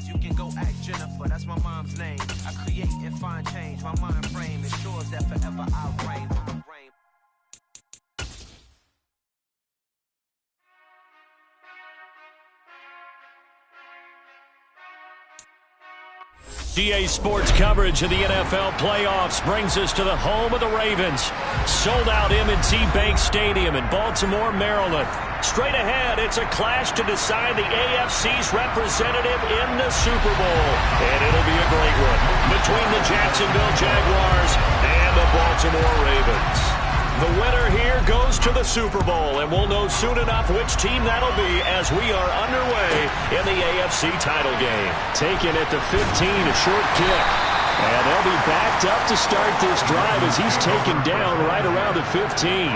rhymes. You can go ask Jennifer, that's my mom's name. I create and find change. My mind frame ensures that forever I'll reign. GA Sports coverage of the NFL playoffs brings us to the home of the Ravens. Sold out M&T Bank Stadium in Baltimore, Maryland. Straight ahead, it's a clash to decide the AFC's representative in the Super Bowl. And it'll be a great one between the Jacksonville Jaguars and the Baltimore Ravens. The winner here goes to the Super Bowl, and we'll know soon enough which team that'll be as we are underway in the AFC title game. Taken at the 15, a short kick. And they'll be backed up to start this drive as he's taken down right around the 15.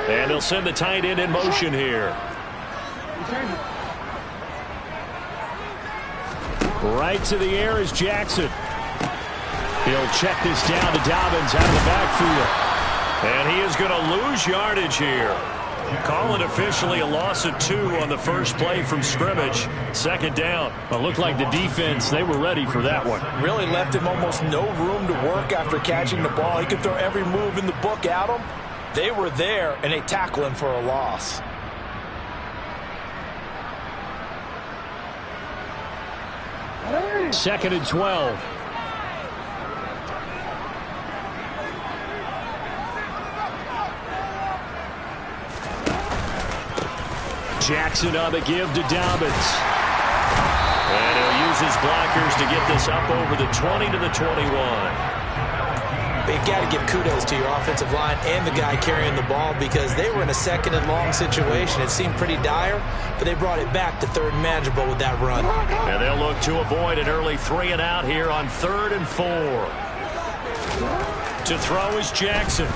And he'll send the tight end in motion here. Right to the air is Jackson. He'll check this down to Dobbins out of the backfield. And he is going to lose yardage here. Call it officially a loss of 2 on the first play from scrimmage. Second down. Well, looked like the defense, they were ready for that one. Really left him almost no room to work after catching the ball. He could throw every move in the book at him. They were there, and they tackle him for a loss. Second and 12. Jackson on the give to Dobbins. And he'll use his blockers to get this up over the 20 to the 21. You've got to give kudos to your offensive line and the guy carrying the ball because they were in a second and long situation. It seemed pretty dire, but they brought it back to third and manageable with that run. And they'll look to avoid an early 3 and out here on 3rd and 4. To throw is Jackson.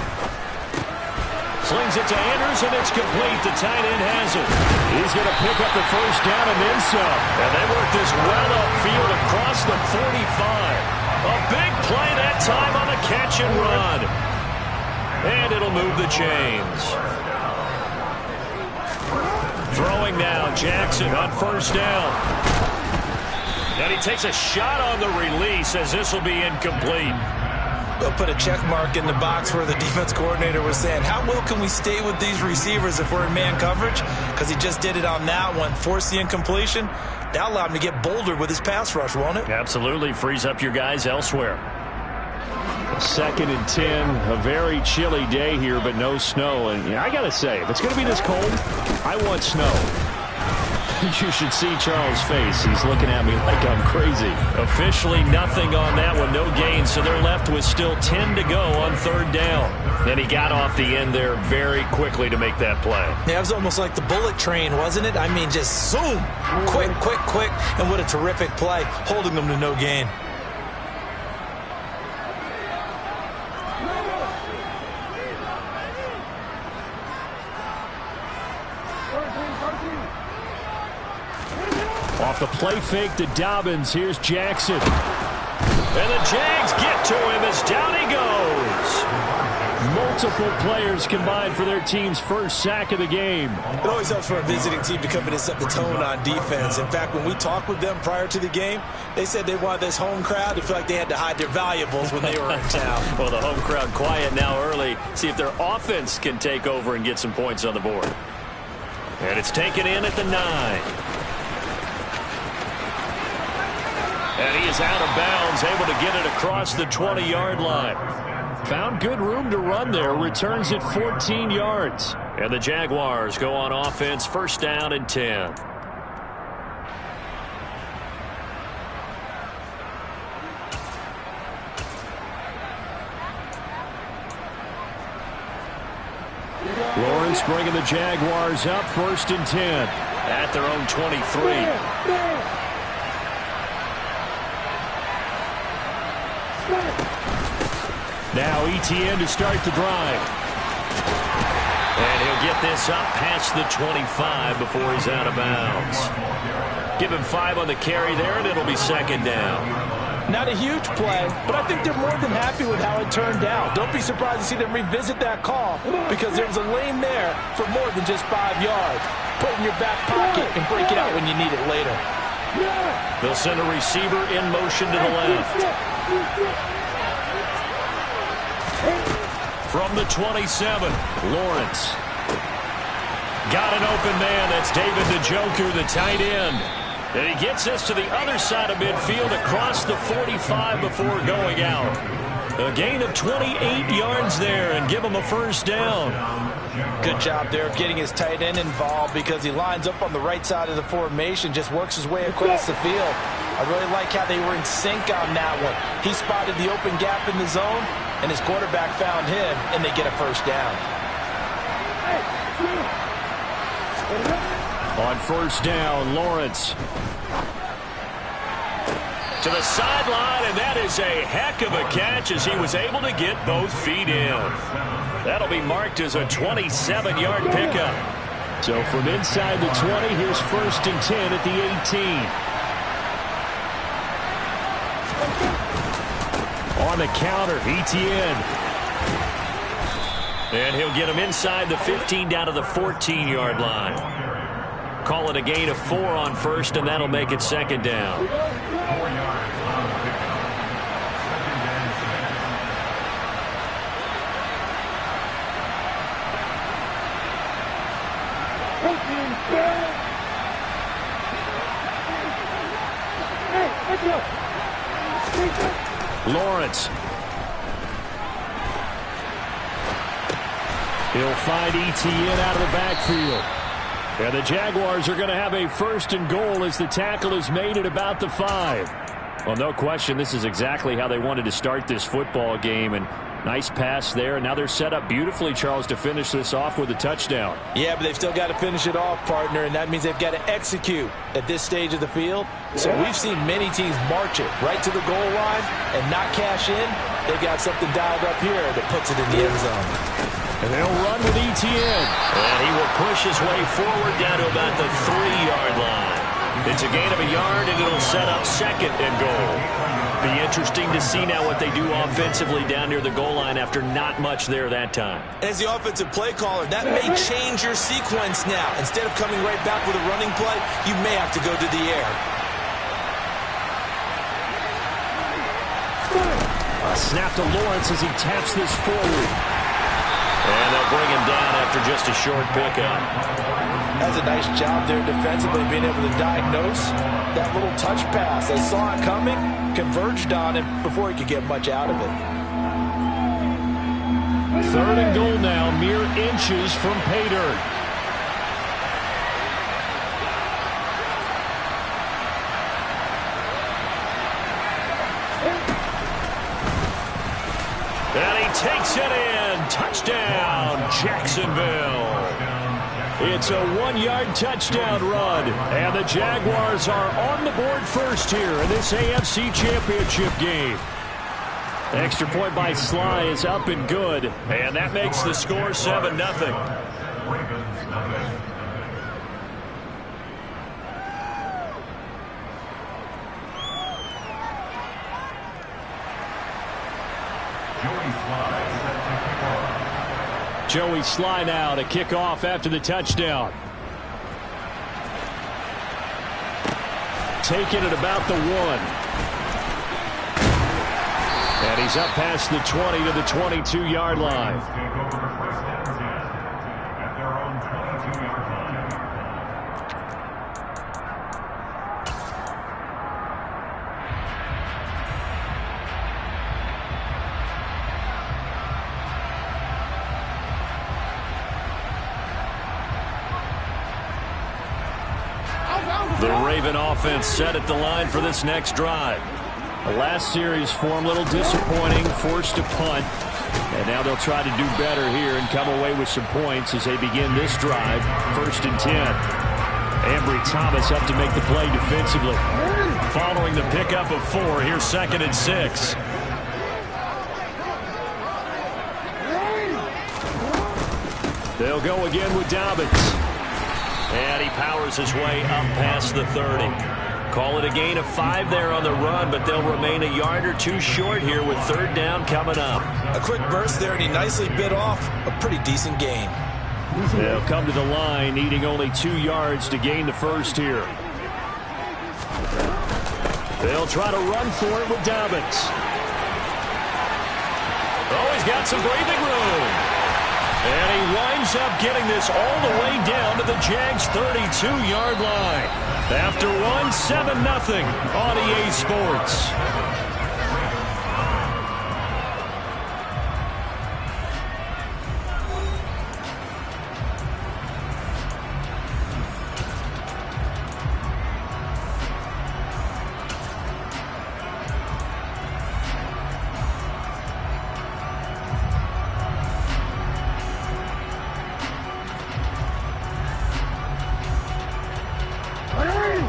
Slings it to Andrews, and it's complete. The tight end has it. He's going to pick up the first down and then some. And they work this well upfield across the 45. A big play that time on the catch and run. And it'll move the chains. Throwing now, Jackson on first down. And he takes a shot on the release as this will be incomplete. They'll put a check mark in the box where the defense coordinator was saying, how well can we stay with these receivers if we're in man coverage? Because he just did it on that one, forced the incompletion. That allowed him to get bolder with his pass rush, won't it? Absolutely. Frees up your guys elsewhere. 2nd and 10. A very chilly day here, but no snow. And I got to say, if it's going to be this cold, I want snow. You should see Charles' face. He's looking at me like I'm crazy. Officially nothing on that one. No gain, so they're left with still 10 to go on 3rd down. And he got off the end there very quickly to make that play. Yeah, it was almost like the bullet train, wasn't it? I mean, just zoom. Quick, quick, quick. And what a terrific play, holding them to no gain. Off the play fake to Dobbins. Here's Jackson. And the Jags get to him as down he goes. Multiple players combined for their team's first sack of the game. It always helps for a visiting team to come in and set the tone on defense. In fact, when we talked with them prior to the game, they said they wanted this home crowd to feel like they had to hide their valuables when they were in town. Well, the home crowd quiet now early. See if their offense can take over and get some points on the board. And it's taken in at the 9. And he is out of bounds, able to get it across the 20-yard line. Found good room to run there. Returns it 14 yards. And the Jaguars go on offense, first down and 10. Lawrence bringing the Jaguars up, 1st and 10. At their own 23. Now ETN to start the drive. And he'll get this up past the 25 before he's out of bounds. Give him 5 on the carry there, and it'll be second down. Not a huge play, but I think they're more than happy with how it turned out. Don't be surprised to see them revisit that call because there was a lane there for more than just 5 yards. Put it in your back pocket and break it out when you need it later. They'll send a receiver in motion to the left. From the 27, Lawrence. Got an open man. That's David Njoku, the tight end. And he gets this to the other side of midfield across the 45 before going out. A gain of 28 yards there and give him a first down. Good job there of getting his tight end involved because he lines up on the right side of the formation, just works his way across the field. I really like how they were in sync on that one. He spotted the open gap in the zone, and his quarterback found him, and they get a first down. On first down, Lawrence. To the sideline, and that is a heck of a catch as he was able to get both feet in. That'll be marked as a 27-yard pickup. So from inside the 20, here's first and 10 at the 18. On the counter, ETN. And he'll get him inside the 15 down to the 14-yard line. Call it a gain of 4 on first, and that'll make it second down. Lawrence. He'll find ETN out of the backfield. And the Jaguars are going to have a first and goal as the tackle is made at about the 5. Well, no question, this is exactly how they wanted to start this football game. And nice pass there. And now they're set up beautifully, Charles, to finish this off with a touchdown. Yeah, but they've still got to finish it off, partner, and that means they've got to execute at this stage of the field. So we've seen many teams march it right to the goal line and not cash in. They've got something dialed up here that puts it in the end zone. And they'll run with ETN. And he will push his way forward down to about the 3-yard line. It's a gain of a yard, and it'll set up second and goal. Be interesting to see now what they do offensively down near the goal line after not much there that time. As the offensive play caller, that may change your sequence now. Instead of coming right back with a running play, you may have to go to the air. A snap to Lawrence as he taps this forward. And they'll bring him down after just a short pickup. That's a nice job there defensively, being able to diagnose that little touch pass. They saw it coming, converged on it before he could get much out of it. Third and goal now, mere inches from pay dirt. And he takes it in. Touchdown, Jacksonville. It's a 1-yard touchdown run. And the Jaguars are on the board first here in this AFC Championship game. Extra point by Sly is up and good. And that makes the score 7-0. Joey Sly now to kick off after the touchdown. Taken at about the 1. And he's up past the 20 to the 22-yard line. The Raven offense set at the line for this next drive. The last series for him, a little disappointing, forced to punt. And now they'll try to do better here and come away with some points as they begin this drive. First and 10. Ambry Thomas up to make the play defensively. Following the pickup of 4, here's second and 6. They'll go again with Dobbins. And he powers his way up past the 30. Call it a gain of 5 there on the run, but they'll remain a yard or two short here with third down coming up. A quick burst there, and he nicely bit off a pretty decent gain. They'll come to the line, needing only 2 yards to gain the first here. They'll try to run for it with Dobbins. Oh, he's got some breathing room. And he winds up getting this all the way down to the Jags' 32-yard line. After one, 7-0 on EA Sports.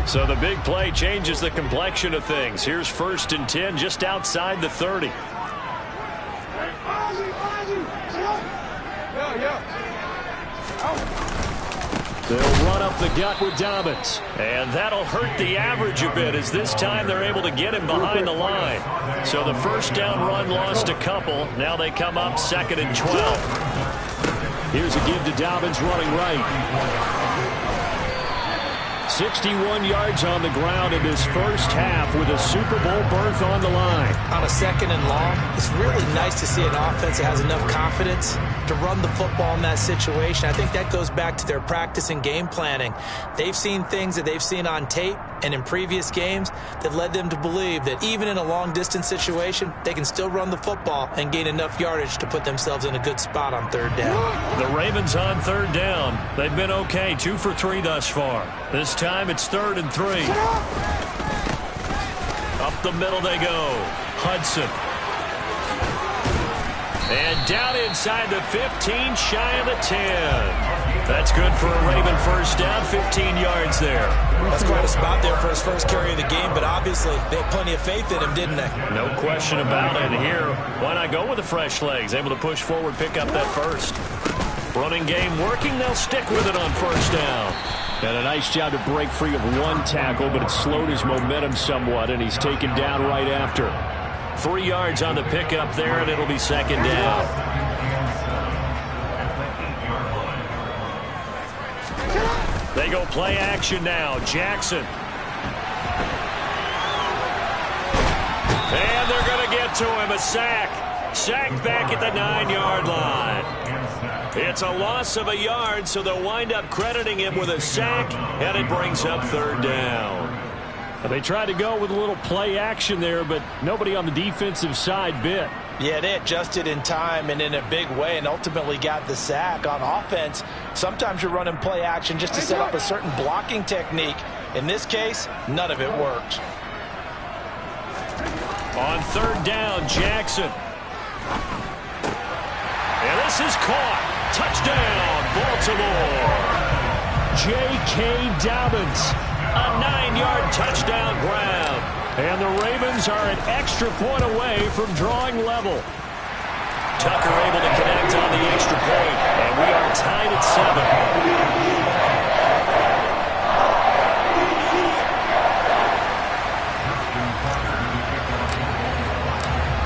So the big play changes the complexion of things. Here's 1st and 10 just outside the 30. They'll run up the gut with Dobbins. And that'll hurt the average a bit, as this time they're able to get him behind the line. So the first down run lost a couple. Now they come up 2nd and 12. Here's a give to Dobbins running right. 61 yards on the ground in his first half with a Super Bowl berth on the line. On a 2nd and long, it's really nice to see an offense that has enough confidence to run the football in that situation. I think that goes back to their practice and game planning. They've seen things that they've seen on tape and in previous games that led them to believe that even in a long-distance situation, they can still run the football and gain enough yardage to put themselves in a good spot on 3rd down. The Ravens on 3rd down. They've been okay, 2 for 3 thus far. This time it's 3rd and 3. Up the middle they go. Hudson. And down inside the 15, shy of the 10. That's good for a Raven first down, 15 yards there. That's quite a spot there for his first carry of the game, but obviously they had plenty of faith in him, didn't they? No question about it. Here, why not go with the fresh legs? Able to push forward, pick up that first. Running game working, they'll stick with it on first down. And a nice job to break free of one tackle, but it slowed his momentum somewhat, and he's taken down right after. 3 yards on the pickup there, and it'll be 2nd down. They go play action now. Jackson. And they're going to get to him. A sack. Sacked back at the 9-yard line. It's a loss of a yard, so they'll wind up crediting him with a sack, and it brings up 3rd down. They tried to go with a little play action there, but nobody on the defensive side bit. Yeah, they adjusted in time and in a big way and ultimately got the sack. On offense, sometimes you're running play action just to set up a certain blocking technique. In this case, none of it worked. On 3rd down, Jackson. And this is caught. Touchdown, Baltimore. J.K. Dobbins. A 9-yard touchdown grab. And the Ravens are an extra point away from drawing level. Tucker able to connect on the extra point. And we are tied at 7.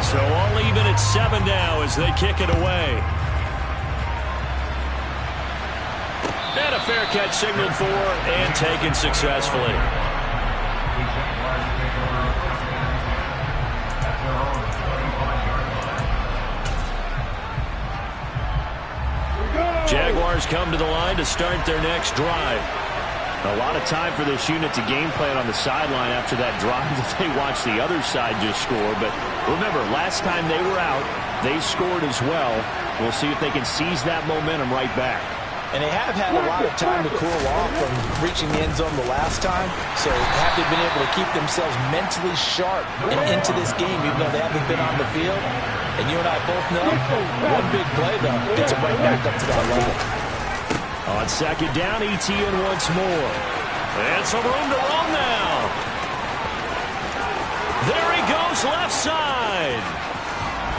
So all even at 7 now as they kick it away. And a fair catch signaled for and taken successfully. Jaguars come to the line to start their next drive. A lot of time for this unit to game plan on the sideline after that drive that they watched the other side just score. But remember, last time they were out, they scored as well. We'll see if they can seize that momentum right back. And they have had a lot of time to cool off from reaching the end zone the last time. So have they been able to keep themselves mentally sharp and into this game, even though they haven't been on the field? And you and I both know one big play, though, gets them right back up to that level. On 2nd down, ETN once more. And some room to run now. There he goes, left side.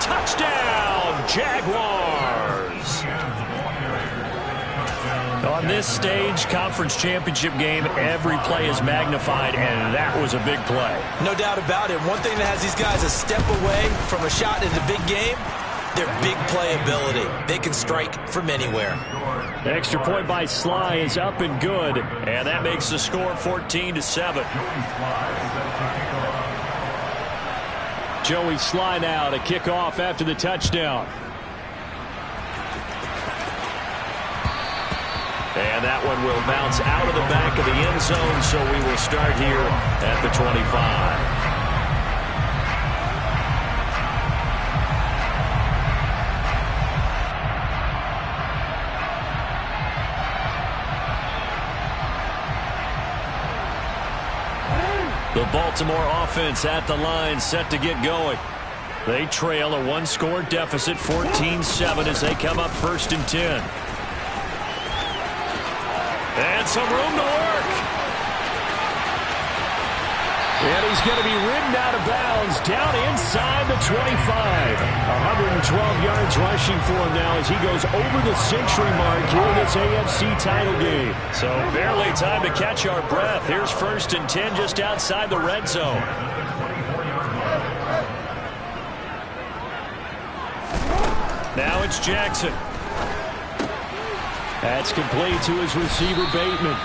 Touchdown, Jaguars. On this stage, conference championship game, every play is magnified, and that was a big play. No doubt about it. One thing that has these guys a step away from a shot in the big game, their big play ability. They can strike from anywhere. The extra point by Sly is up and good, and that makes the score 14-7. Joey Sly now to kick off after the touchdown. And that one will bounce out of the back of the end zone, so we will start here at the 25. The Baltimore offense at the line, set to get going. They trail a one-score deficit, 14-7, as they come up 1st and 10. And some room to work. And he's going to be ridden out of bounds down inside the 25. 112 yards rushing for him now as he goes over the century mark here in this AFC title game. So barely time to catch our breath. Here's 1st and 10 just outside the red zone. Now it's Jackson. That's complete to his receiver, Bateman.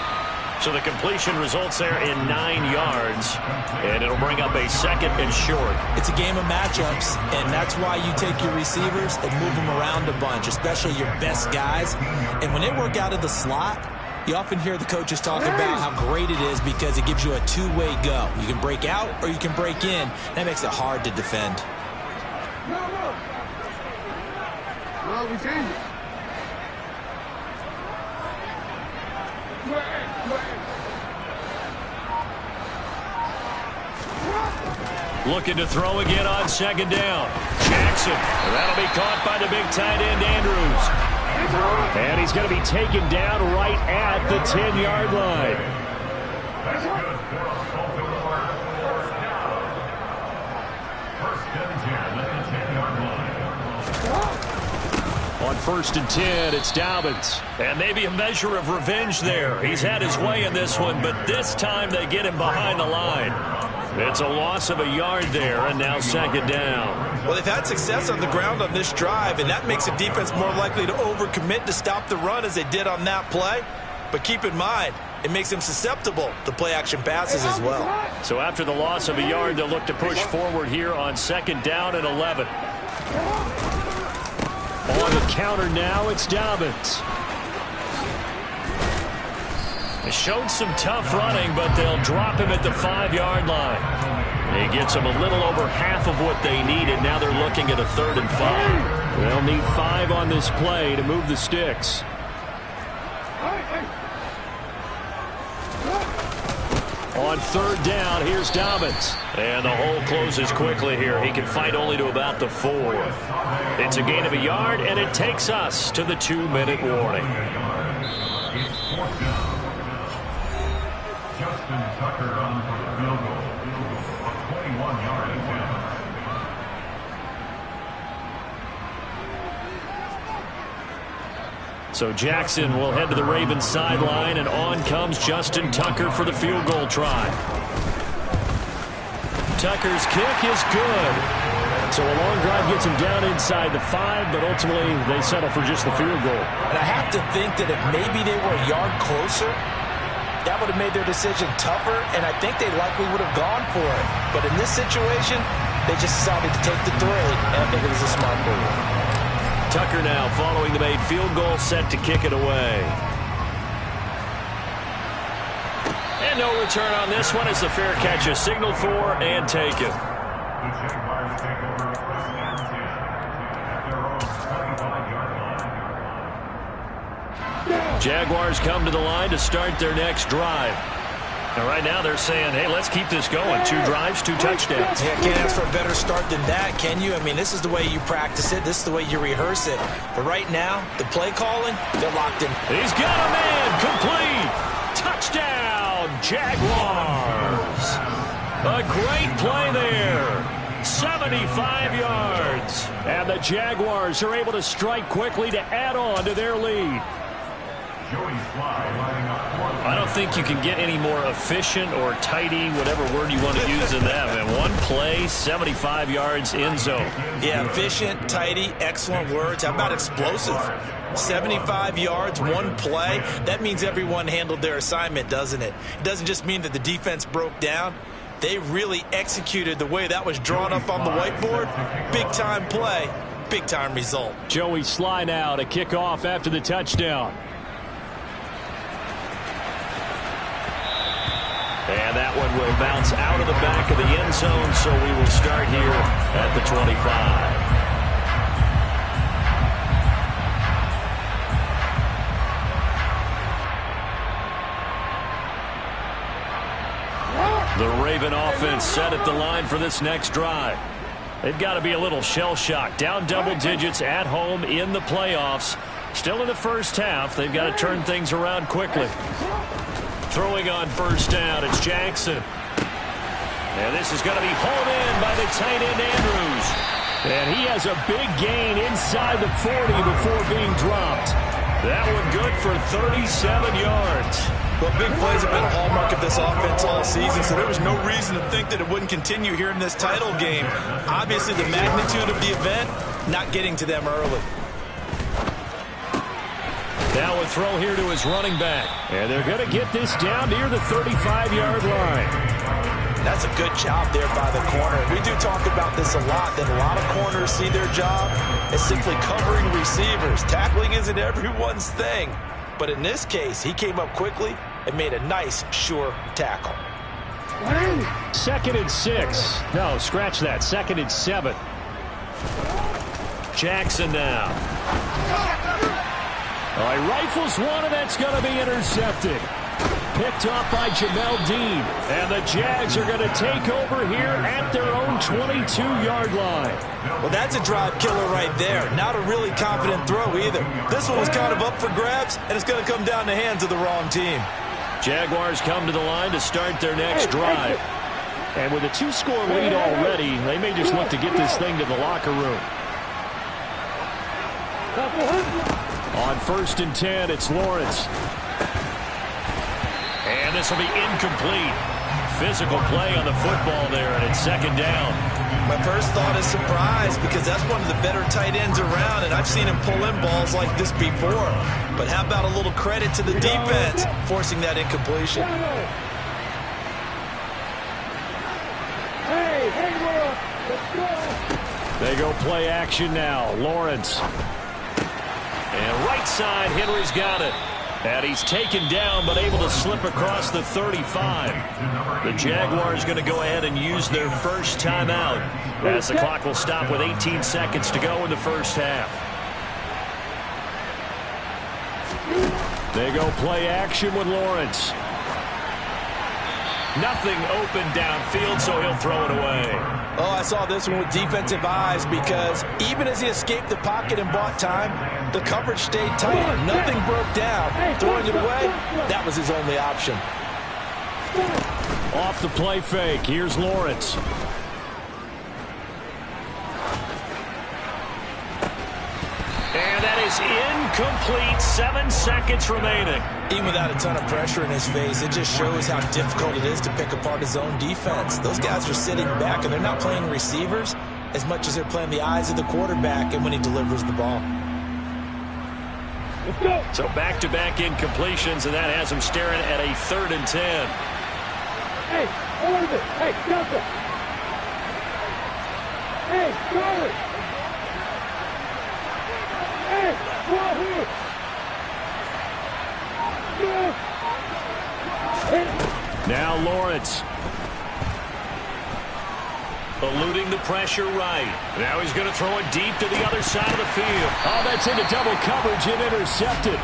So the completion results there in 9 yards, and it'll bring up a 2nd and short. It's a game of matchups, and that's why you take your receivers and move them around a bunch, especially your best guys. And when they work out of the slot, you often hear the coaches talk about how great it is because it gives you a two-way go. You can break out or you can break in. That makes it hard to defend. Well, we changed it. Looking to throw again on 2nd down. Jackson. And that'll be caught by the big tight end, Andrews. And he's going to be taken down right at the 10-yard line. On 1st and 10, it's Dobbins. And maybe a measure of revenge there. He's had his way in this one, but this time they get him behind the line. It's a loss of a yard there, and now 2nd down. Well, they've had success on the ground on this drive, and that makes the defense more likely to overcommit to stop the run as they did on that play. But keep in mind, it makes them susceptible to play-action passes as well. So after the loss of a yard, they'll look to push forward here on 2nd down and 11. On the counter now, it's Dobbins. They showed some tough running, but they'll drop him at the 5-yard line. He gets them a little over half of what they needed. Now they're looking at a 3rd and 5. They'll need 5 on this play to move the sticks. On 3rd down, here's Dobbins. And the hole closes quickly here. He can fight only to about the 4. It's a gain of a yard, and it takes us to the 2-minute warning. Justin Tucker on for the field goal. A 21-yard attempt. So Jackson will head to the Ravens sideline, and on comes Justin Tucker for the field goal try. Tucker's kick is good. So a long drive gets him down inside the 5, but ultimately they settle for just the field goal. And I have to think that if maybe they were a yard closer, that would have made their decision tougher, and I think they likely would have gone for it. But in this situation, they just decided to take the 3, and I think it was a smart move. Tucker now following the made field goal, set to kick it away. And no return on this one as the fair catch is signaled for and taken. The Jaguars take over 1st and 10 at their own 25-yard line. Jaguars come to the line to start their next drive. And right now they're saying, hey, let's keep this going. 2 drives, 2 touchdowns. Yeah, can't ask for a better start than that, can you? I mean, this is the way you practice it. This is the way you rehearse it. But right now, the play calling, they're locked in. He's got a man. Complete. Touchdown, Jaguars. A great play there. 75 yards. And the Jaguars are able to strike quickly to add on to their lead. Joey Sly lining up for the I don't think you can get any more efficient or tidy, whatever word you want to use in that. And one play, 75 yards in zone. Yeah, efficient, tidy, excellent words. How about explosive? 75 yards, one play. That means everyone handled their assignment, doesn't it? It doesn't just mean that the defense broke down. They really executed the way that was drawn up on the whiteboard. Big-time play, big-time result. Joey Sly now to kick off after the touchdown. And that one will bounce out of the back of the end zone, so we will start here at the 25. The Raven offense set at the line for this next drive. They've got to be a little shell-shocked. Down double digits at home in the playoffs. Still in the first half. They've got to turn things around quickly. Throwing on first down, it's Jackson. And this is going to be hauled in by the tight end Andrews. And he has a big gain inside the 40 before being dropped. That one good for 37 yards. Well, big plays have been a hallmark of this offense all season, so there was no reason to think that it wouldn't continue here in this title game. Obviously, the magnitude of the event, not getting to them early. Now a throw here to his running back. And they're going to get this down near the 35-yard line. That's a good job there by the corner. We do talk about this a lot, that a lot of corners see their job as simply covering receivers. Tackling isn't everyone's thing. But in this case, he came up quickly and made a nice, sure tackle. 2nd and 6. No, scratch that. 2nd and 7. Jackson now. He rifles one, and that's going to be intercepted. Picked off by Jamel Dean. And the Jags are going to take over here at their own 22-yard line. Well, that's a drive killer right there. Not a really confident throw either. This one was kind of up for grabs, and it's going to come down the hands of the wrong team. Jaguars come to the line to start their next drive. And with a 2-score lead already, they may just look to get this thing to the locker room. On 1st and 10, it's Lawrence. And this will be incomplete. Physical play on the football there, and it's 2nd down. My first thought is surprise, because that's one of the better tight ends around, and I've seen him pull in balls like this before. But how about a little credit to the defense forcing that incompletion? They go play action now. Lawrence. And right side, Henry's got it. And he's taken down, but able to slip across the 35. The Jaguars going to go ahead and use their first timeout, as the clock will stop with 18 seconds to go in the first half. They go play action with Lawrence. Nothing open downfield, so he'll throw it away. Oh, I saw this one with defensive eyes, because even as he escaped the pocket and bought time, the coverage stayed tight. Nothing broke down. Throwing it away, that was his only option. Off the play fake, here's Lawrence. And that is incomplete. 7 seconds remaining. Even without a ton of pressure in his face, it just shows how difficult it is to pick apart his own defense. Those guys are sitting back, and they're not playing receivers as much as they're playing the eyes of the quarterback and when he delivers the ball. So back-to-back incompletions, and that has him staring at a 3rd and 10. Hey, what is it? Hey, Delta! Hey, Charlie! Hey, come on here! Now Lawrence. Eluding the pressure right. Now he's going to throw it deep to the other side of the field. Oh, that's into double coverage and intercepted.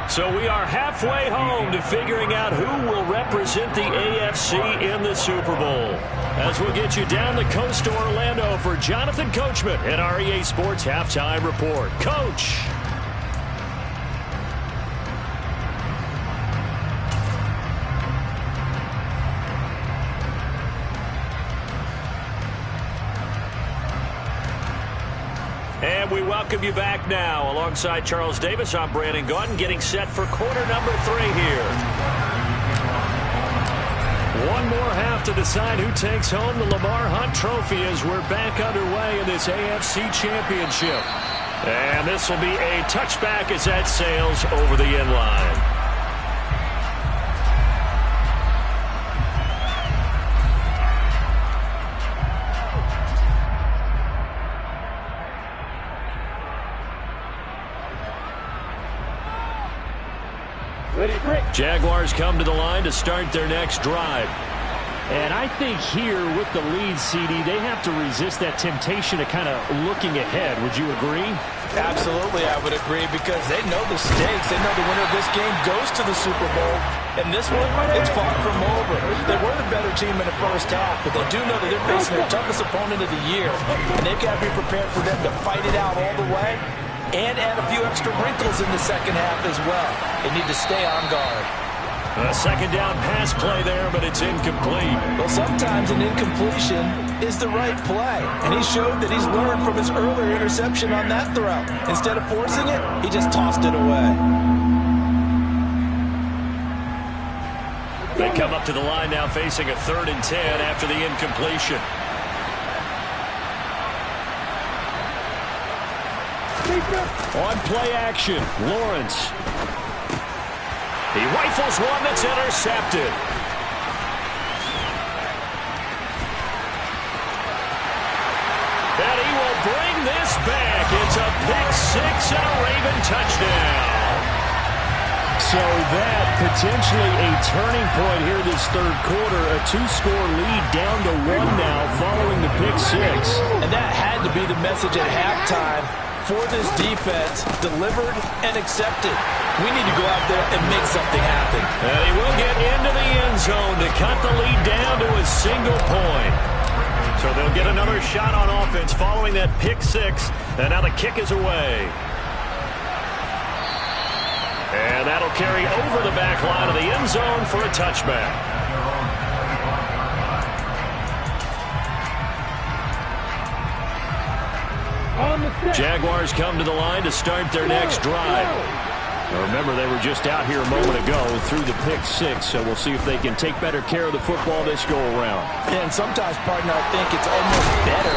So we are halfway home to figuring out who will represent the AFC in the Super Bowl. As we'll get you down the coast to Orlando for Jonathan Coachman at our EA Sports Halftime Report. Coach. And we welcome you back now. Alongside Charles Davis, I'm Brandon Gaudin, getting set for quarter number 3 here. One more half to decide who takes home the Lamar Hunt Trophy as we're back underway in this AFC Championship. And this will be a touchback as that sails over the end line. Jaguars come to the line to start their next drive. And I think here with the lead, CD, they have to resist that temptation of kind of looking ahead. Would you agree? Absolutely, I would agree, because they know the stakes. They know the winner of this game goes to the Super Bowl. And this one, it's far from over. They were the better team in the first half, but they do know that they're facing their toughest opponent of the year. And they've got to be prepared for them to fight it out all the way and add a few extra wrinkles in the second half as well. They need to stay on guard. A second down pass play there, but it's incomplete. Well, sometimes an incompletion is the right play. And he showed that he's learned from his earlier interception on that throw. Instead of forcing it, he just tossed it away. They come up to the line now facing a 3rd and 10 after the incompletion. On play action, Lawrence. He rifles one that's intercepted. And he will bring this back. It's a pick 6 and a Raven touchdown. So that potentially a turning point here this third quarter. A 2-score lead down to 1 now following the pick 6. And that had to be the message at halftime for this defense. Delivered and accepted. We need to go out there and make something happen. And he will get into the end zone to cut the lead down to a single point. So they'll get another shot on offense following that pick 6. And now the kick is away. And that'll carry over the back line of the end zone for a touchback. Jaguars come to the line to start their next drive. Now remember, they were just out here a moment ago through the pick 6, so we'll see if they can take better care of the football this go around. And sometimes, partner, I think it's almost better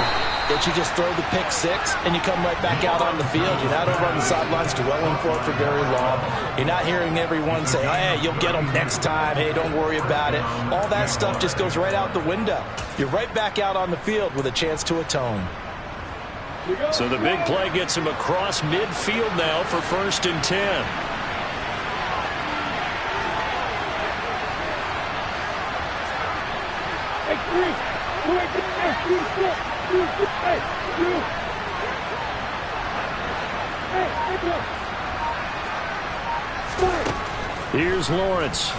that you just throw the pick 6 and you come right back out on the field. You're not over on the sidelines dwelling for it for very long. You're not hearing everyone say, hey, you'll get them next time. Hey, don't worry about it. All that stuff just goes right out the window. You're right back out on the field with a chance to atone. So the big play gets him across midfield now for 1st and 10. Here's Lawrence.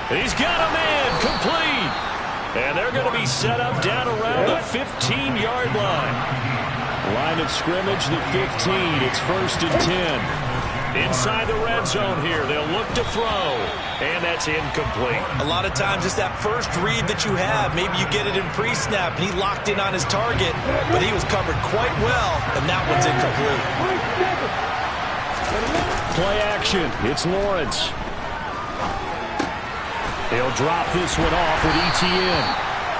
He's got a man complete. And they're going to be set up down around the 15-yard line. Line of scrimmage, the 15. It's 1st and 10. Inside the red zone here. They'll look to throw. And that's incomplete. A lot of times it's that first read that you have. Maybe you get it in pre-snap. He locked in on his target, but he was covered quite well, and that one's incomplete. Play action. It's Lawrence. He'll drop this one off with ETN.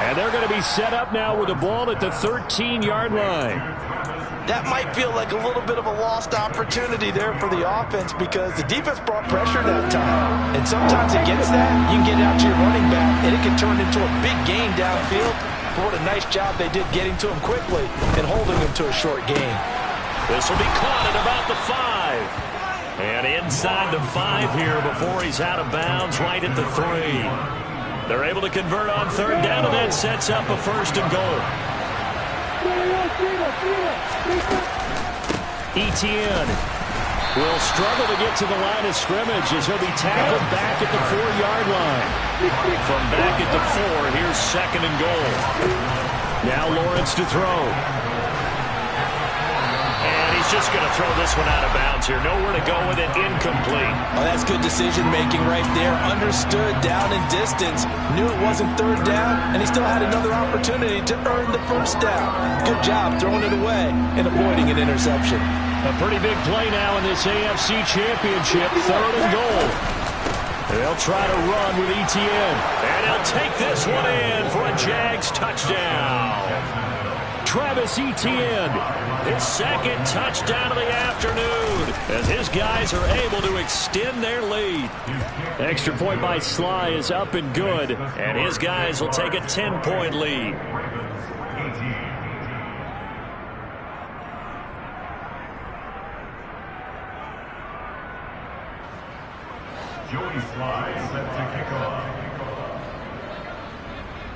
And they're going to be set up now with the ball at the 13-yard line. That might feel like a little bit of a lost opportunity there for the offense because the defense brought pressure that time. And sometimes against that, you can get out to your running back, and it can turn into a big gain downfield. But what a nice job they did getting to him quickly and holding him to a short gain. This will be caught at about the 5. And inside the 5 here before he's out of bounds right at the 3. They're able to convert on 3rd down, and that sets up a 1st and goal. ETN will struggle to get to the line of scrimmage as he'll be tackled back at the 4-yard line. From back at the 4, here's 2nd and goal. Now Lawrence to throw. And he's He's just going to throw this one out of bounds here. Nowhere to go with it. Incomplete. Oh, that's good decision-making right there. Understood down in distance. Knew it wasn't third down, and he still had another opportunity to earn the first down. Good job throwing it away and avoiding an interception. A pretty big play now in this AFC Championship. 3rd and goal. They'll try to run with Etienne. And he'll take this one in for a Jags touchdown. Travis Etienne, his 2nd touchdown of the afternoon, as his guys are able to extend their lead. Extra point by Sly is up and good, and his guys will take a 10-point lead. Joey Sly set to kick off.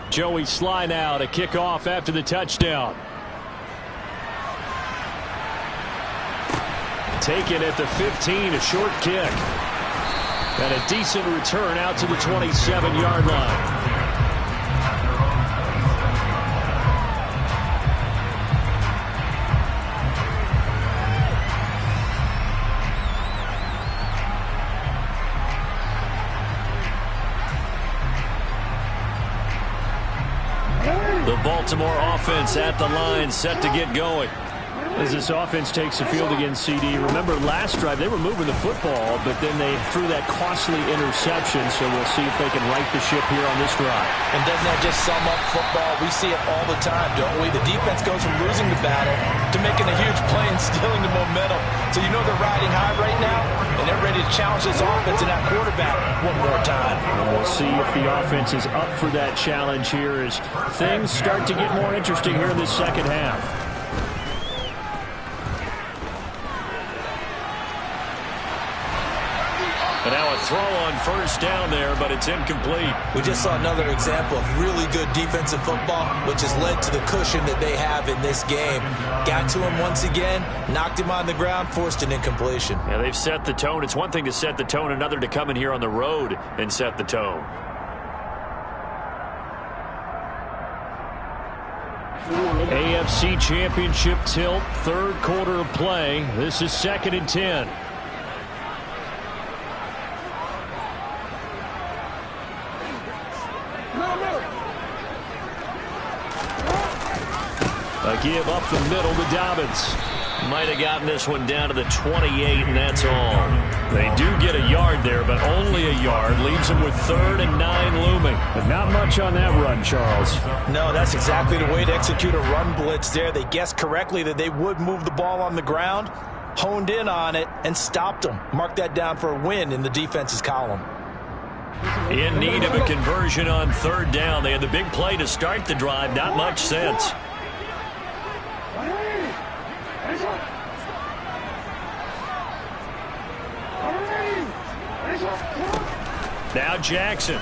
Joey Sly now to kick off after the touchdown. Taken at the 15, a short kick. And a decent return out to the 27-yard line. The Baltimore offense at the line, set to get going. As this offense takes the field against CD, remember last drive they were moving the football, but then they threw that costly interception, so we'll see if they can right the ship here on this drive. And doesn't that just sum up football? We see it all the time, don't we? The defense goes from losing the battle to making a huge play and stealing the momentum. So you know they're riding high right now, and they're ready to challenge this offense and that quarterback one more time. And we'll see if the offense is up for that challenge here as things start to get more interesting here in this second half. And now a throw on first down there, but it's incomplete. We just saw another example of really good defensive football, which has led to the cushion that they have in this game. Got to him once again, knocked him on the ground, forced an incompletion. Yeah, they've set the tone. It's one thing to set the tone, another to come in here on the road and set the tone. AFC Championship tilt, 3rd quarter of play. This is 2nd and 10. A give up the middle to Dobbins. Might have gotten this one down to the 28, and that's all. They do get a yard there, but only a yard. Leaves them with 3rd and 9 looming. But not much on that run, Charles. No, that's exactly the way to execute a run blitz there. They guessed correctly that they would move the ball on the ground, honed in on it, and stopped them. Mark that down for a win in the defense's column. In need of a conversion on 3rd down. They had the big play to start the drive. Not much sense. Now Jackson.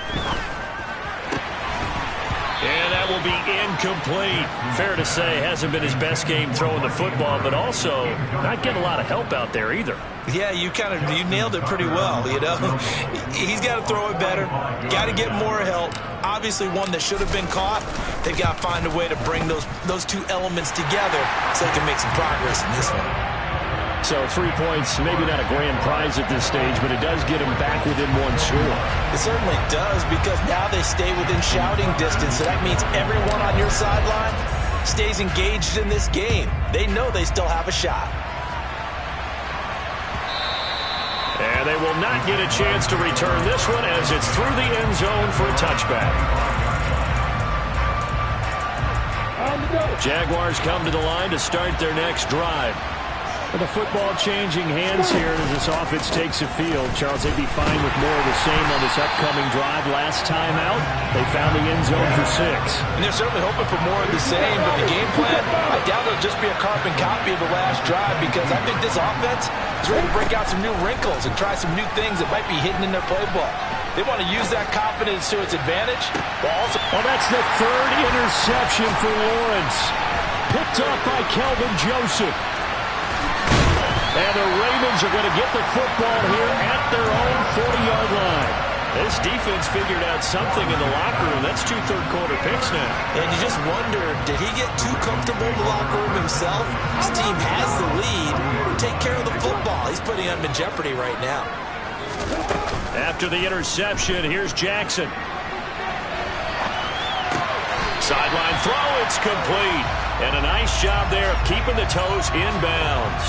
And that will be incomplete. Fair to say, hasn't been his best game throwing the football, but also not getting a lot of help out there either. Yeah, you nailed it pretty well, you know. He's got to throw it better. Got to get more help. Obviously one that should have been caught. They've got to find a way to bring those two elements together so they can make some progress in this one. So 3 points, maybe not a grand prize at this stage, but it does get them back within one score. It certainly does, because now they stay within shouting distance. So that means everyone on your sideline stays engaged in this game. They know they still have a shot. And they will not get a chance to return this one as it's through the end zone for a touchback. Jaguars come to the line to start their next drive. With the football changing hands here as this offense takes the field. Charles, they'd be fine with more of the same on this upcoming drive. Last time out, they found the end zone for 6. And they're certainly hoping for more of the same, but the game plan, I doubt it'll just be a carbon copy of the last drive, because I think this offense is ready to break out some new wrinkles and try some new things that might be hidden in their playbook. They want to use that confidence to its advantage, but also... Well, that's the 3rd interception for Lawrence. Picked up by Kelvin Joseph. And the Ravens are going to get the football here at their own 40-yard line. This defense figured out something in the locker room. That's 2 third-quarter picks now. And you just wonder, did he get too comfortable in the locker room himself? His team has the lead. Take care of the football. He's putting them in jeopardy right now. After the interception, here's Jackson. Sideline throw, it's complete. And a nice job there of keeping the toes inbounds.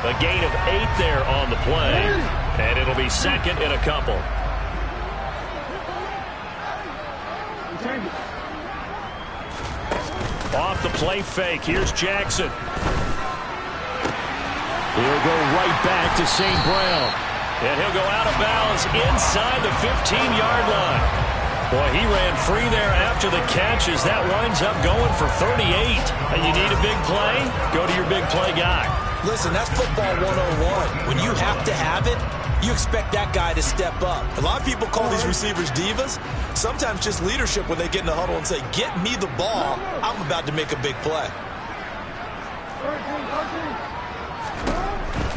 A gain of 8 there on the play. And it'll be second and a couple. Off the play fake, here's Jackson. He'll go right back to St. Brown. And he'll go out of bounds inside the 15-yard line. Boy, he ran free there after the catch as that winds up going for 38. And you need a big play? Go to your big play guy. Listen, that's football 101. When you have to have it, you expect that guy to step up. A lot of people call these receivers divas. Sometimes just leadership when they get in the huddle and say, get me the ball. I'm about to make a big play.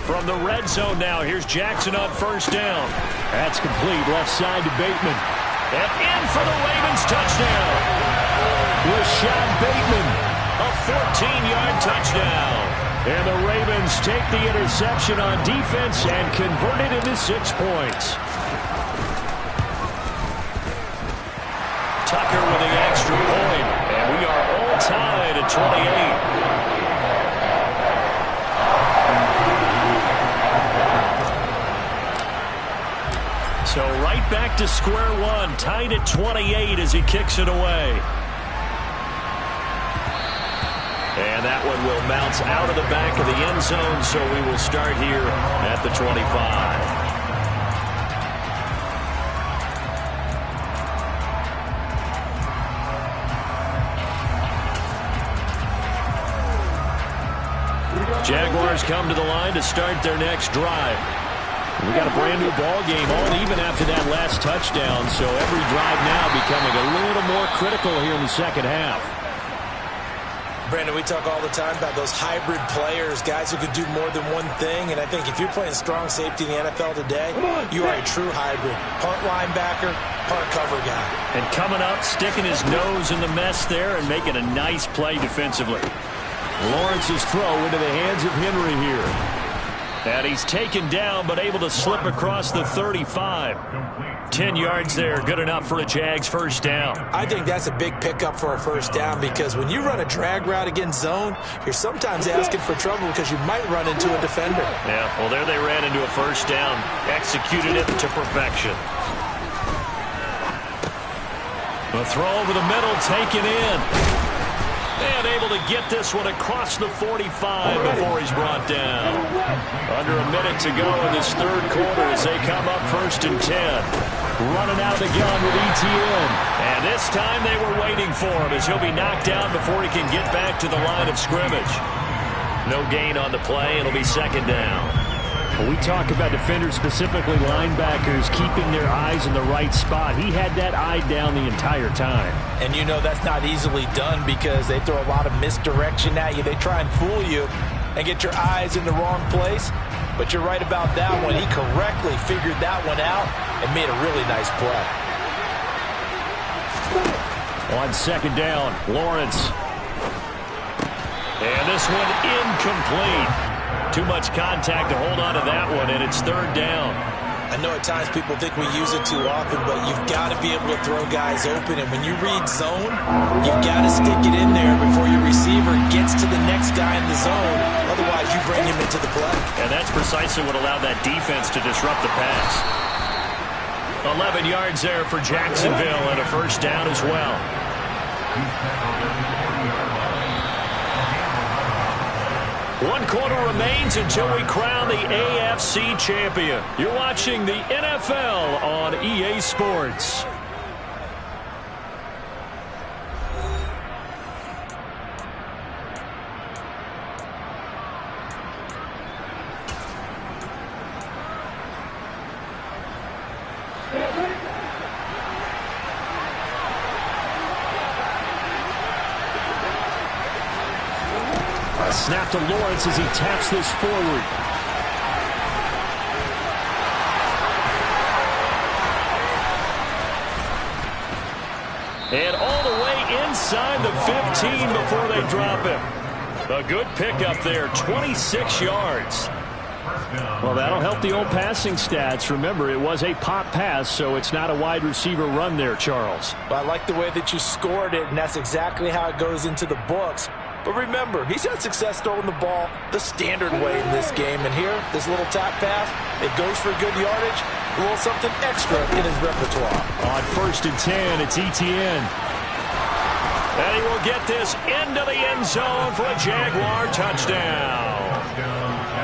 From the red zone now, here's Jackson on first down. That's complete, left side to Bateman. And in for the Ravens touchdown. Rashad Bateman, a 14-yard touchdown. And the Ravens take the interception on defense and convert it into 6 points. Tucker with the extra point. And we are all tied at 28. So right back to square one, tied at 28 as he kicks it away. And that one will bounce out of the back of the end zone, so we will start here at the 25. Jaguars come to the line to start their next drive. We got a brand new ball game on even after that last touchdown, so every drive now becoming a little more critical here in the second half. Brandon, we talk all the time about those hybrid players, guys who could do more than one thing, and I think if you're playing strong safety in the NFL today, you are a true hybrid. Part linebacker, part cover guy. And coming up, sticking his nose in the mess there and making a nice play defensively. Lawrence's throw into the hands of Henry here. And he's taken down, but able to slip across the 35. 10 yards there, good enough for a Jags first down. I think that's a big pickup for a first down because when you run a drag route against zone, you're sometimes asking for trouble because you might run into a defender. Yeah, well, there they ran into a first down, executed it to perfection. The throw over the middle, taken in. And able to get this one across the 45 before he's brought down. Under a minute to go in this third quarter as they come up 1st and 10. Running out of the gun with ETN. And this time they were waiting for him as he'll be knocked down before he can get back to the line of scrimmage. No gain on the play. It'll be second down. When we talk about defenders, specifically linebackers, keeping their eyes in the right spot, he had that eye down the entire time. And you know that's not easily done because they throw a lot of misdirection at you. They try and fool you and get your eyes in the wrong place. But you're right about that one. He correctly figured that one out and made a really nice play. On second down, Lawrence. And this one incomplete. Too much contact to hold on to that one, and it's third down. I know at times people think we use it too often, but you've got to be able to throw guys open. And when you read zone, you've got to stick it in there before your receiver gets to the next guy in the zone. Otherwise, you bring him into the play. And that's precisely what allowed that defense to disrupt the pass. 11 yards there for Jacksonville and a first down as well. 1 quarter remains until we crown the AFC champion. You're watching the NFL on EA Sports. Snap to Lawrence as he taps this forward. And all the way inside the 15 before they drop him. A good pickup there, 26 yards. Well, that'll help the old passing stats. Remember, it was a pop pass, so it's not a wide receiver run there, Charles. Well, I like the way that you scored it, and that's exactly how it goes into the books. But remember, he's had success throwing the ball the standard way in this game. And here, this little tap pass, it goes for good yardage, a little something extra in his repertoire. On 1st and 10, it's Etienne. And he will get this into the end zone for a Jaguar touchdown.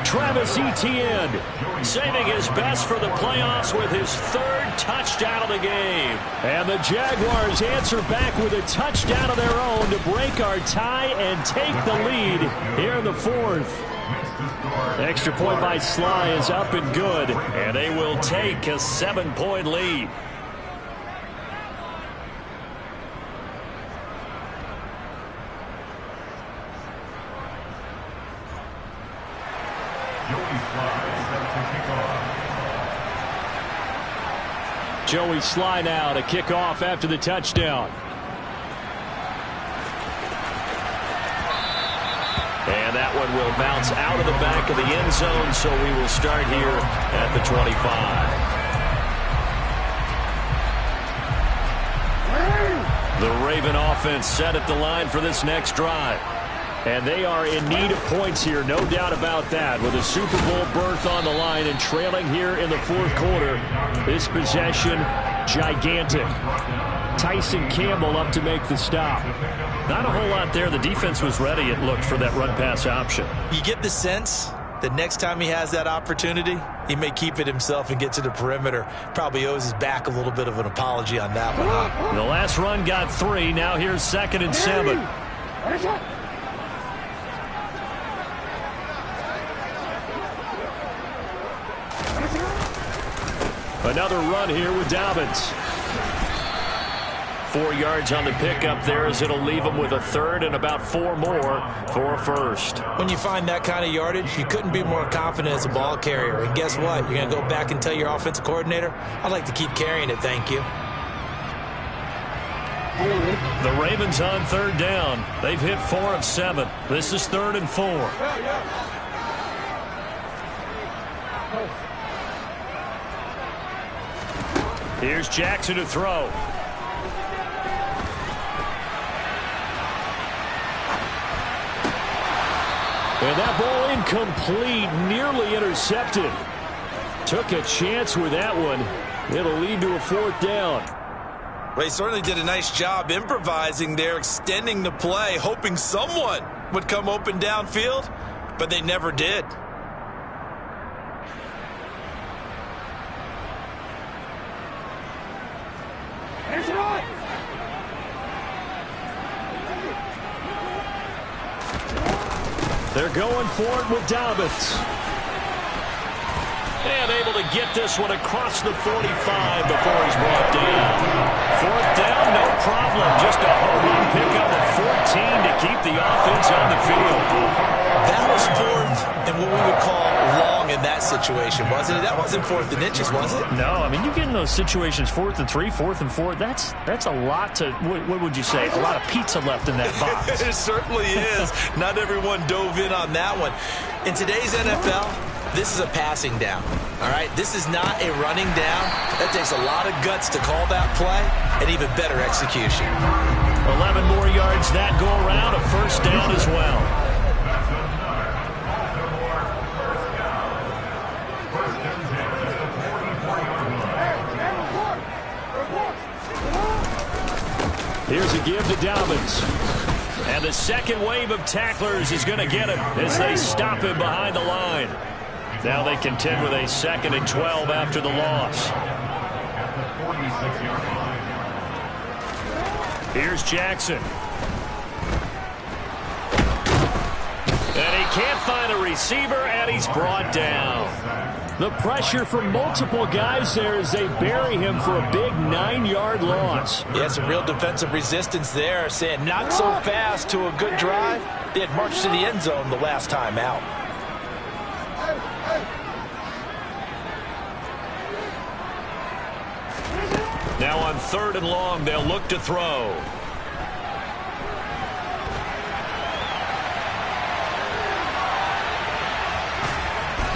Travis Etienne saving his best for the playoffs with his 3rd touchdown of the game. And the Jaguars answer back with a touchdown of their own to break our tie and take the lead here in the 4th. Extra point by Sly is up and good. And they will take a 7-point lead. Joey Sly now to kick off after the touchdown. And that one will bounce out of the back of the end zone, so we will start here at the 25. The Raven offense set at the line for this next drive. And they are in need of points here, no doubt about that. With a Super Bowl berth on the line and trailing here in the 4th quarter, this possession, gigantic. Tyson Campbell up to make the stop. Not a whole lot there. The defense was ready, it looked, for that run-pass option. You get the sense that next time he has that opportunity, he may keep it himself and get to the perimeter. Probably owes his back a little bit of an apology on that one. Huh? The last run got 3. Now here's 2nd and 7. Another run here with Dobbins. 4 yards on the pickup there, as it'll leave him with a 3rd and about 4 more for a 1st. When you find that kind of yardage, you couldn't be more confident as a ball carrier. And guess what? You're going to go back and tell your offensive coordinator, I'd like to keep carrying it, thank you. The Ravens on 3rd down. They've hit 4 of 7. This is 3rd and 4. Here's Jackson to throw. And that ball incomplete, nearly intercepted. Took a chance with that one. It'll lead to a 4th down. Well, he certainly did a nice job improvising there, extending the play, hoping someone would come open downfield, but they never did. They're going for it with Dobbins. And able to get this one across the 45 before he's brought down. 4th down, no problem. Just a home run pickup of 14 to keep the offense on the field. That was 4th and what we would call long in that situation, wasn't it? That wasn't 4th and inches, was it? No, I mean, you get in those situations 4th and 3, 4th and 4. That's a lot to, what would you say, a lot of pizza left in that box. It certainly is. Not everyone dove in on that one. In today's NFL, this is a passing down, all right? This is not a running down. That takes a lot of guts to call that play and even better execution. 11 more yards that go around, a 1st down as well. Here's a give to Dobbins. And the second wave of tacklers is going to get him as they stop him behind the line. Now they contend with a 2nd and 12 after the loss. Here's Jackson. And he can't find a receiver, and he's brought down. The pressure from multiple guys there as they bury him for a big 9-yard loss. Yeah, some real defensive resistance there, saying not so fast to a good drive. They had marched to the end zone the last time out. Now on 3rd and long, they'll look to throw.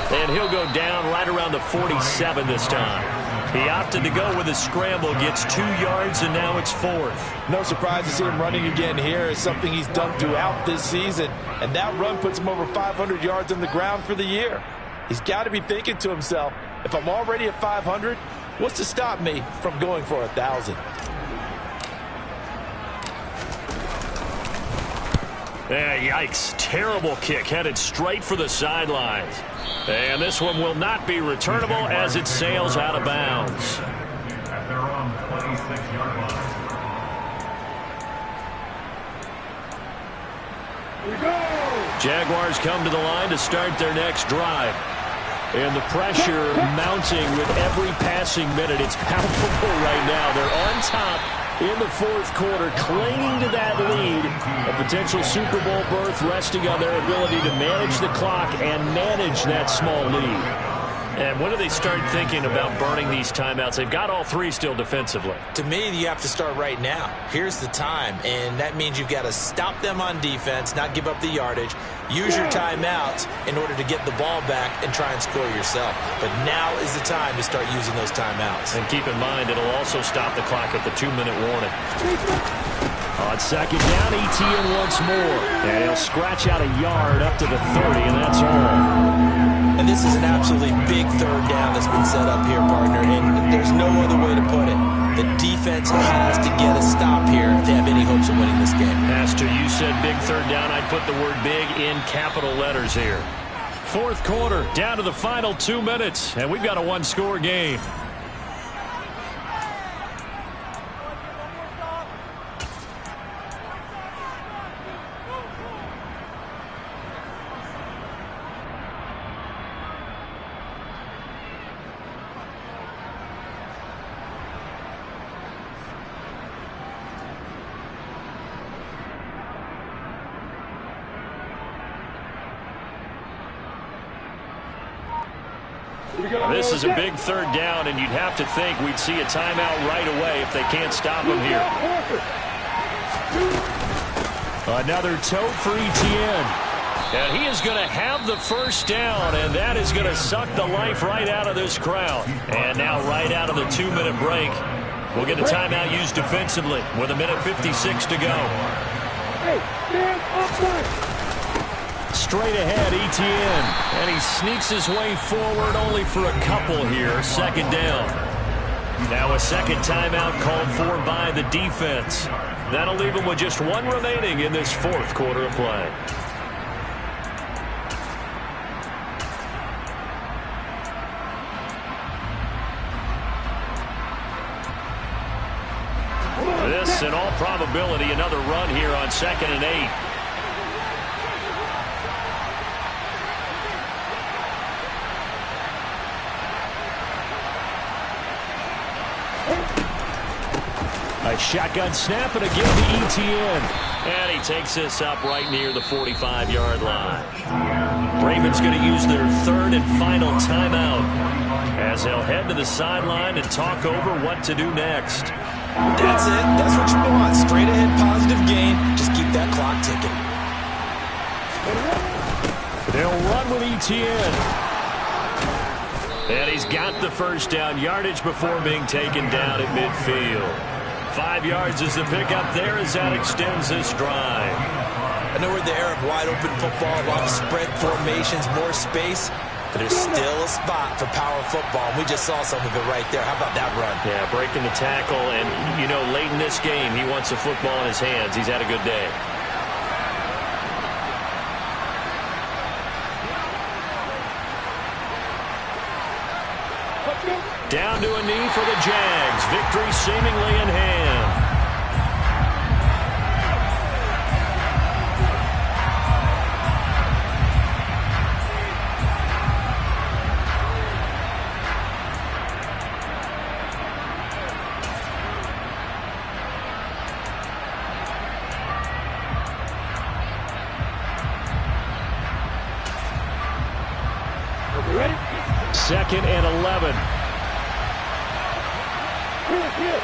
And he'll go down right around the 47 this time. He opted to go with a scramble, gets 2 yards, and now it's 4th. No surprise to see him running again here. It's something he's done throughout this season. And that run puts him over 500 yards on the ground for the year. He's got to be thinking to himself, if I'm already at 500, what's to stop me from going for 1,000? Yikes. Terrible kick headed straight for the sidelines. And this one will not be returnable as it sails out of bounds. At their own 26-yard line. Here we go! Jaguars come to the line to start their next drive. And the pressure mounting with every passing minute. It's palpable right now. They're on top in the 4th quarter, clinging to that lead. A potential Super Bowl berth resting on their ability to manage the clock and manage that small lead. And when do they start thinking about burning these timeouts? They've got all 3 still defensively. To me, you have to start right now. Here's the time, and that means you've got to stop them on defense, not give up the yardage, use your timeouts in order to get the ball back and try and score yourself. But now is the time to start using those timeouts. And keep in mind, it'll also stop the clock at the 2-minute warning. On 2nd down, Etienne once more. And he'll scratch out a yard up to the 30, and that's all. And this is an absolutely big 3rd down that's been set up here, partner, and there's no other way to put it. The defense has to get a stop here if they have any hopes of winning this game. Pastor, you said big 3rd down. I'd put the word big in capital letters here. 4th quarter, down to the final 2 minutes, and we've got a 1-score game. This is a big 3rd down, and you'd have to think we'd see a timeout right away if they can't stop him here. Another tote for Etienne. And he is going to have the 1st down, and that is going to suck the life right out of this crowd. And now right out of the 2-minute break, we'll get a timeout used defensively with 1:56 to go. Hey, stand upright! Straight ahead, Etienne. And he sneaks his way forward only for a couple here. 2nd down. Now a 2nd timeout called for by the defense. That'll leave him with just 1 remaining in this 4th quarter of play. This, in all probability, another run here on 2nd and 8. A shotgun snap and a give to Etienne. And he takes this up right near the 45-yard line. Ravens going to use their 3rd and final timeout as they'll head to the sideline and talk over what to do next. That's it. That's what you want. Straight ahead positive gain. Just keep that clock ticking. They'll run with Etienne. And he's got the 1st down, yardage before being taken down at midfield. 5 yards is the pickup there as that extends this drive. I know we're in the era of wide-open football, a lot of spread formations, more space, but there's still a spot for power football, and we just saw some of it right there. How about that run? Yeah, breaking the tackle, and, you know, late in this game, he wants the football in his hands. He's had a good day. Down to a knee for the Jags. Victory seemingly in hand. Ready? 2nd and 11. Here.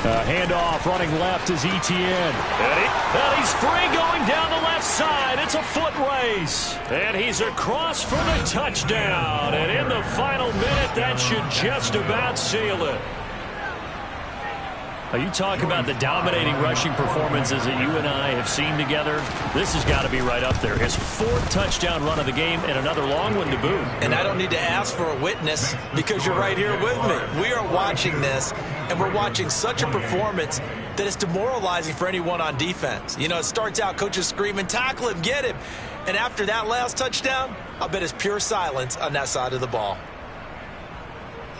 Handoff running left is Etienne. And he's free going down the left side. It's a foot race. And he's across for the touchdown. And in the final minute, that should just about seal it. You talk about the dominating rushing performances that you and I have seen together. This has got to be right up there. His 4th touchdown run of the game and another long one to boot. And I don't need to ask for a witness because you're right here with me. We are watching this, and we're watching such a performance that it's demoralizing for anyone on defense. You know, it starts out, coaches screaming, tackle him, get him. And after that last touchdown, I'll bet it's pure silence on that side of the ball.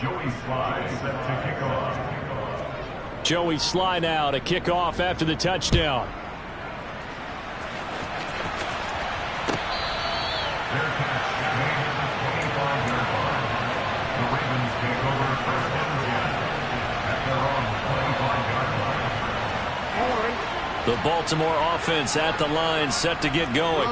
Joey Sly set to kick off. Joey Sly now to kick off after the touchdown. Their catch made at the 25-yard line. The Ravens take over first and 10 at their own 25-yard line. The Baltimore offense at the line, set to get going.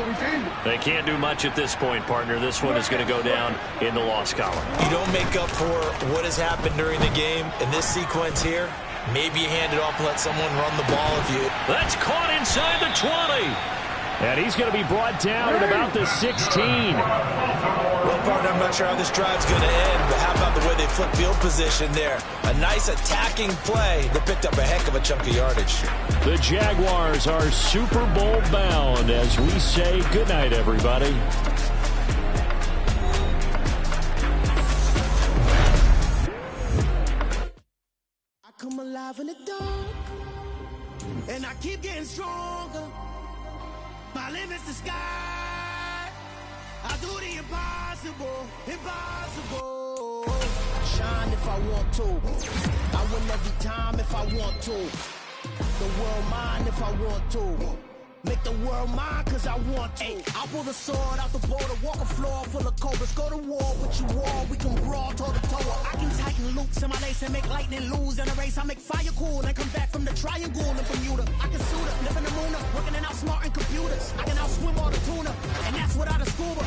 They can't do much at this point, partner. This one is going to go down in the loss column. You don't make up for what has happened during the game in this sequence here. Maybe you hand it off and let someone run the ball if you... That's caught inside the 20. And he's going to be brought down at about the 16. Well, partner, I'm not sure how this drive's going to end, but how about the way they flip field position there? A nice attacking play that picked up a heck of a chunk of yardage. The Jaguars are Super Bowl bound as we say goodnight, everybody. Come alive in the dark, and I keep getting stronger. My limit's the sky. I do the impossible, impossible. Shine if I want to. I win every time if I want to. The world mine if I want to. Make the world mine cause I want to. I pull the sword out the border, walk a floor full of cobras. Go to war with you all, we can brawl toe to toe. I can tighten loops in my lace and make lightning lose in a race. I make fire cool and come back from the triangle in Bermuda. I can suit up, live in the moon, working and outsmarting computers. I can outswim all the tuna, and that's without a scuba.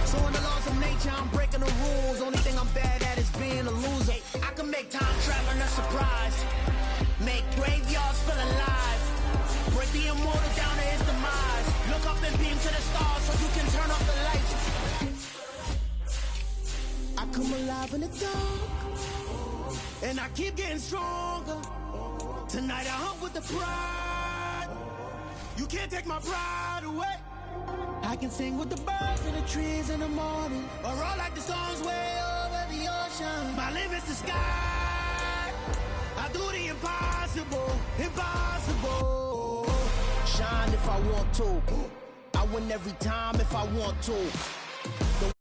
So in the laws of nature, I'm breaking the rules. Only thing I'm bad at is being a loser. I can make time traveling a surprise. Make graveyards feel alive. Break the immortal down to his demise. Look up and beam to the stars so you can turn off the lights. I come alive in the dark, and I keep getting stronger. Tonight I hunt with the pride. You can't take my pride away. I can sing with the birds and the trees in the morning, or roll like the storms way over the ocean. My limit's the sky. I do the impossible, impossible. Shine if I want to. I win every time if I want to.